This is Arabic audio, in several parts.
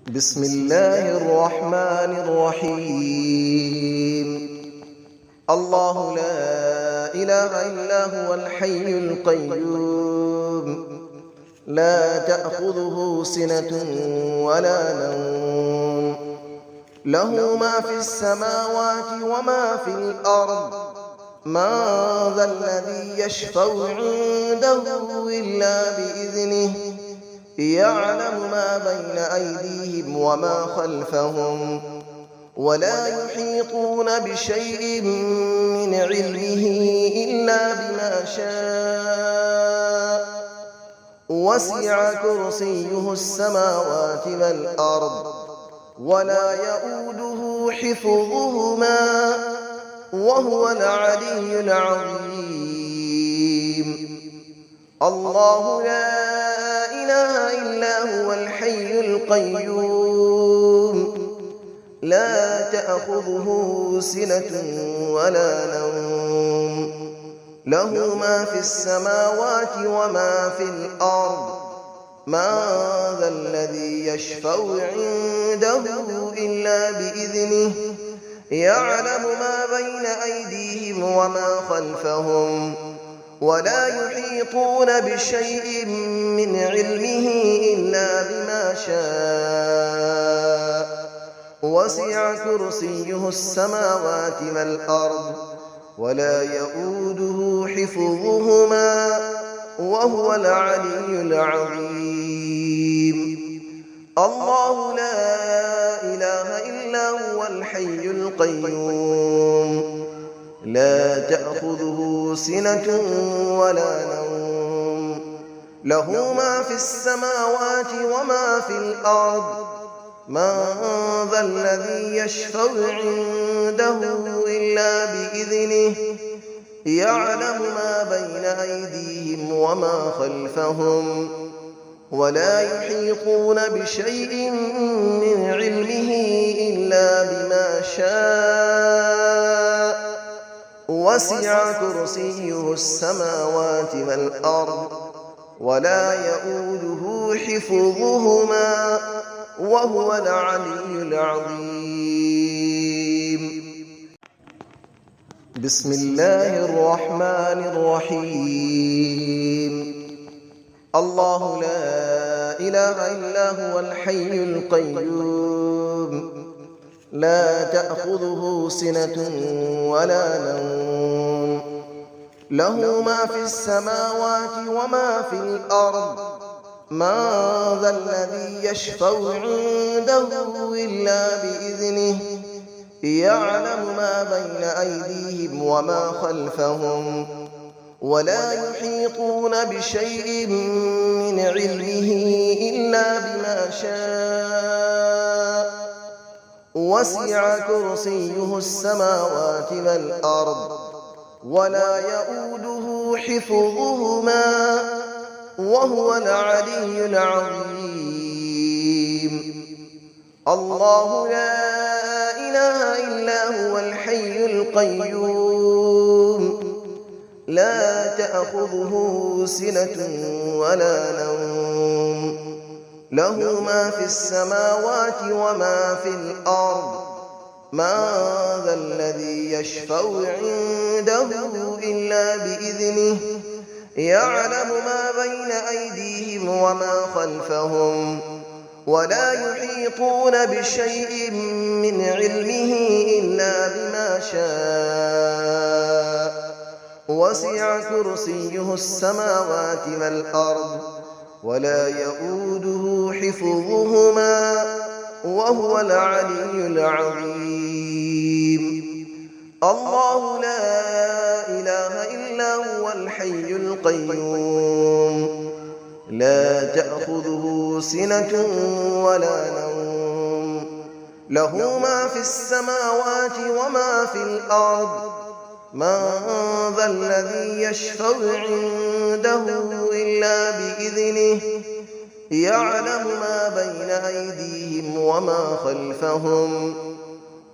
بسم الله الرحمن الرحيم. الله لا إله إلا هو الحي القيوم، لا تأخذه سنة ولا نوم، له ما في السماوات وما في الأرض. من ذا الذي يشفع عنده إلا بإذنه، يعلم ما بين أيديهم وما خلفهم، ولا يحيطون بشيء من علمه إلا بما شاء. وسع كرسيه السماوات والأرض، ولا يؤوده حفظهما، وهو العلي العظيم. الله لا إله إلا هو الحي القيوم، لا تأخذه سنة ولا نوم، له ما في السماوات وما في الأرض. من ذا الذي يشفع عنده إلا بإذنه، يعلم ما بين أيديهم وما خلفهم، ولا يحيطون بشيء من علمه إلا بما شاء. وسع كرسيه السماوات والأرض، ولا يؤوده حفظهما، وهو العلي العظيم. الله لا إله إلا هو الحي القيوم، لا تأخذه سنة ولا نوم، له ما في السماوات وما في الأرض. من ذا الذي يشفع عنده إلا بإذنه، يعلم ما بين أيديهم وما خلفهم، ولا يحيطون بشيء من علمه إلا بما شاء. وسع كرسيه السماوات والأرض، ولا يؤوده حفظهما، وهو العلي العظيم. بسم الله الرحمن الرحيم. الله لا إله إلا هو الحي القيوم، لا تأخذه سنة ولا نوم، له ما في السماوات وما في الأرض. من ذا الذي يشفع عنده إلا بإذنه، يعلم ما بين أيديهم وما خلفهم، ولا يحيطون بشيء من علمه إلا بما شاء. وسع كرسيه السماوات والأرض، ولا يؤوده حفظهما، وهو العلي العظيم. الله لا إله إلا هو الحي القيوم، لا تأخذه سنة ولا نوم، له ما في السماوات وما في الأرض. من ذا الذي يشفع عنده إلا بإذنه، يعلم ما بين أيديهم وما خلفهم، ولا يحيطون بشيء من علمه إلا بما شاء. وسع كرسيه السماوات والأرض، ولا يؤوده حفظهما، وهو العلي العظيم. الله لا إله إلا هو الحي القيوم، لا تأخذه سنة ولا نوم، له ما في السماوات وما في الأرض. من ذا الذي يشفع عنده إلا بإذنه، يعلم ما بين أيديهم وما خلفهم،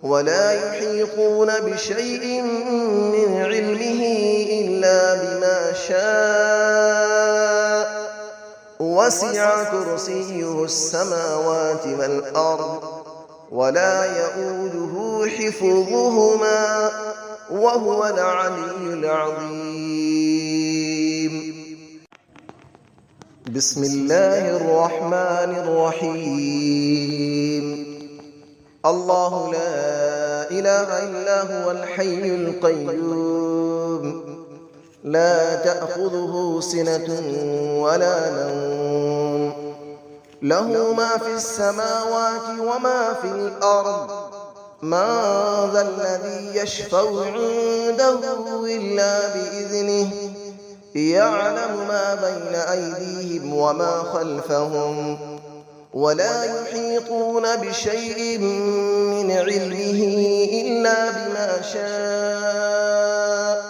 ولا يحيطون بشيء من علمه إلا بما شاء. وسع كرسيه السماوات والأرض ولا يؤوده حفظهما وهو العلي العظيم. بسم الله الرحمن الرحيم. الله لا إله إلا هو الحي القيوم لا تأخذه سنة ولا نوم له ما في السماوات وما في الأرض من ذا الذي يشفع عنده إلا بإذنه يعلم ما بين أيديهم وما خلفهم ولا يحيطون بشيء من علمه إلا بما شاء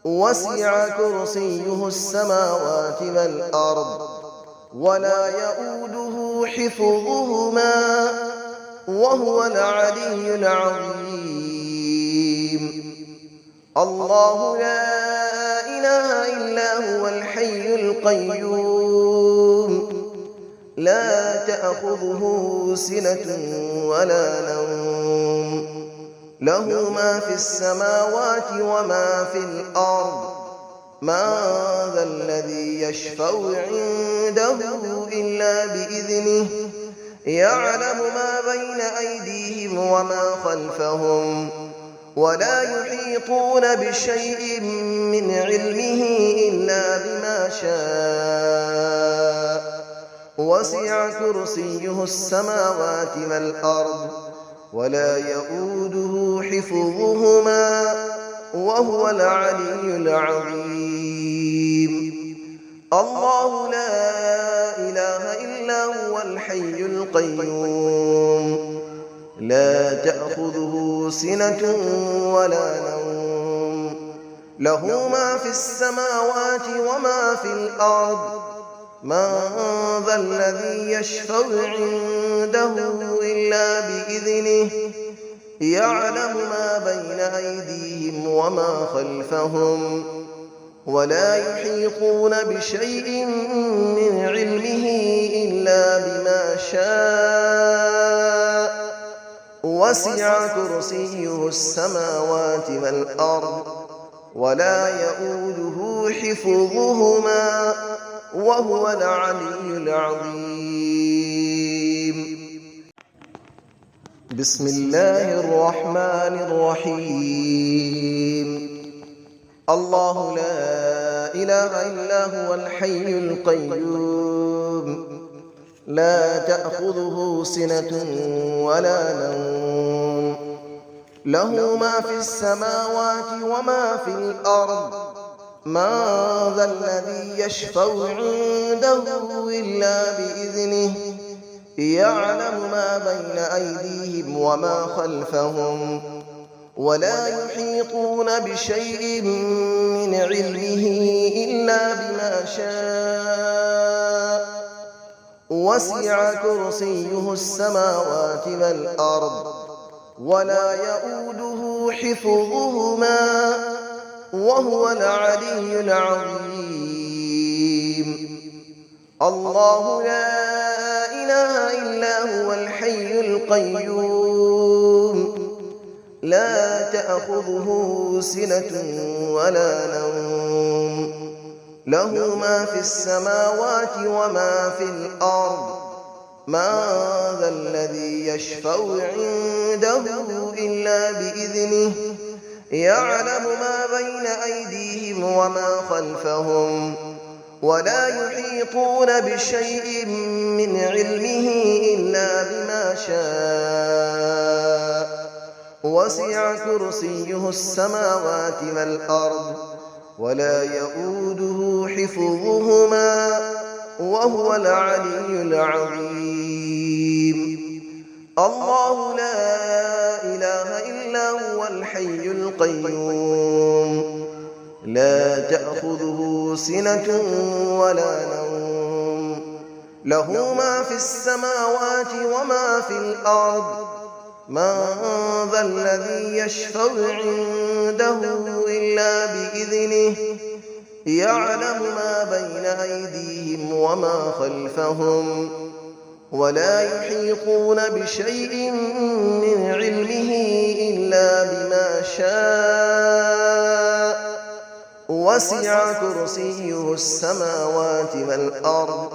وسع كرسيه السماوات والأرض ولا يؤوده حفظهما وهو العلي العظيم. الله لا إله إلا هو الحي القيوم لا تأخذه سنة ولا نوم له ما في السماوات وما في الأرض من ذا الذي يشفع عنده إلا بإذنه يعلم ما بين أيديهم وما خلفهم ولا يحيطون بشيء من علمه إلا بما شاء وسع كرسيه السماوات والأرض ولا يؤوده حفظهما وهو العلي العظيم. الله لا إله إلا هو الحي القيوم لا تأخذه سنة ولا نوم له ما في السماوات وما في الأرض من ذا الذي يشفع عنده إلا بإذنه يعلم ما بين أيديهم وما خلفهم ولا يحيطون بشيء من علمه إلا بما شاء وسع كرسيه السماوات والأرض ولا يؤوده حفظهما وهو العلي العظيم. بسم الله الرحمن الرحيم. الله لا إله إلا هو الحي القيوم لا تأخذه سنة ولا نوم له ما في السماوات وما في الأرض من ذا الذي يشفع عنده إلا بإذنه يعلم ما بين أيديهم وما خلفهم ولا يحيطون بشيء من علمه إلا بما شاء وسع كرسيه السماوات والأرض ولا يؤوده حفظهما وهو العلي العظيم. الله لا إله إلا هو الحي القيوم لا تأخذه سنة ولا نوم له ما في السماوات وما في الأرض من ذا الذي يشفع عنده إلا بإذنه يعلم ما بين أيديهم وما خلفهم ولا يحيطون بشيء من علمه إلا بما شاء وسع كرسيه السماوات والأرض ولا يؤوده حفظهما وهو العلي العظيم. الله لا إله إلا هو الحي القيوم لا تأخذه سنة ولا نوم له ما في السماوات وما في الأرض من ذا الذي يشفع عنده إلا بإذنه يعلم ما بين أيديهم وما خلفهم ولا يحيطون بشيء من علمه إلا بما شاء وسع كرسيه السماوات والأرض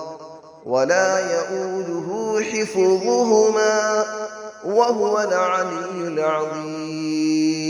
ولا يئوده حفظهما وهو العلي العظيم